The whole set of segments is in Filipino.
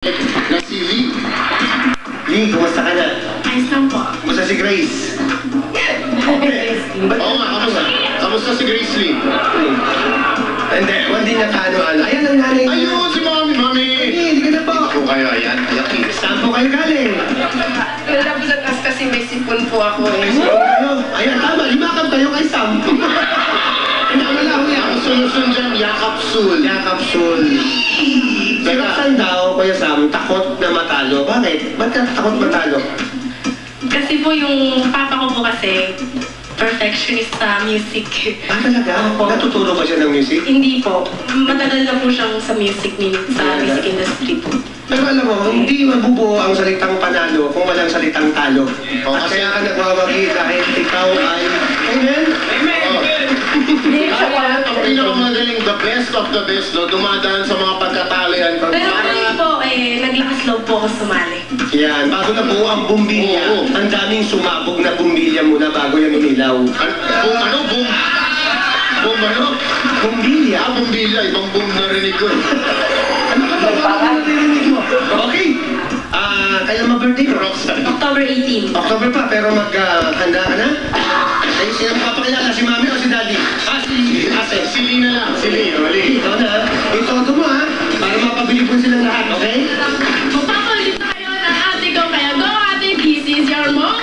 Na si Lee. Lee, kumusta ka na? Ayos lang po. Kumusta si Grace? Oo nga, kamusta? Kamusta si Grace Lee? Hindi na kaano-ano. Ayan ang nanay niya. Ayun, si Mami! Mami! Hindi ka na po. Ako kayo, ayan. Ayan, Saan po kayo galing? Wala po sa taas kasi may sipon po ako eh. Ayan, tama. Limakap kayo kay Sam. Wala ko yan. ang solusyon dyan, yakapsul. Yakapsul. Si Roxanne daw, Kuya Sam, takot na matalo. Bakit? Ba't ka takot matalo? Kasi po yung papa ko po kasi perfectionist sa music. Ah, talaga? Opo. Natuturo ba siya ng music? Hindi po. Matagal na po siyang sa music industry po. Pero alam mo, hindi mabubuo ang salitang panalo kung walang salitang talo. Oo, At kasi- kaya ka nagwawagi kahit ikaw ay... Amen? Kaya ang pinakamagaling, the best of the best, no, dumadaan sa mga pagkatalian. Pero ngayon po, naglakas loob po ako sumali. Yan, bago na buo ang bumbilya, Oo. ang daming sumabog na bumbilya muna bago yan umilaw. Boom ano? Bumbilya? Ah, bumbilya. Ibang boom narinig ko eh. Ano ka ba? Ano narinig mo? Okay. Kailan ma-birthday mo? Roxanne. October 18. October pa, pero maghanda ka na? Ay, sino papakilala? Si Mami o si Daddy? Si Ate. Si Lee na lang. Si Lee, o Lee. Ikaw na. Itodo mo ha, para mapabili po silang lahat, okay? Magpapalit tayo ng ate ko, kaya go ate, this is your moment!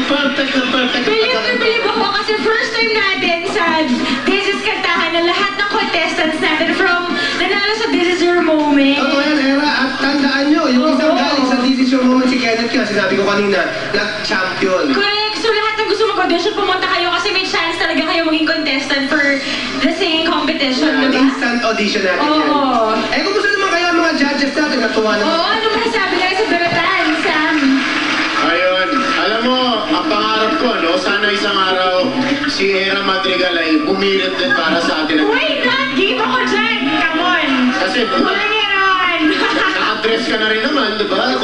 Perfect na perfect. Believe na believe ako kasi first time natin sa This Is Kantahan na lahat ng contestants natin from nanalo sa This Is Your Moment. Totoo yan, Era. At tandaan nyo, yung isang galing sa This Is Your Moment, si Kenneth Kaya, sinabi ko kanina, nag-champion. Correct. So lahat ng gusto mag-audition, pumunta kayo kasi may chance talaga kayo maging contestant for the singing competition, diba? Instant audition natin yan. Oo. Eh, kung gusto naman kaya mga judges natin, natuwa naman. Oo, ano masasabi nila sa Beratan, Sam? Ayun. Alam mo, ang pangarap ko, no, sana isang araw si Era Madrigal ay bumirit din para sa atin. Wait, not game ako dyan. Come on. Kasi Walang yan. na-address ka na rin naman, di ba?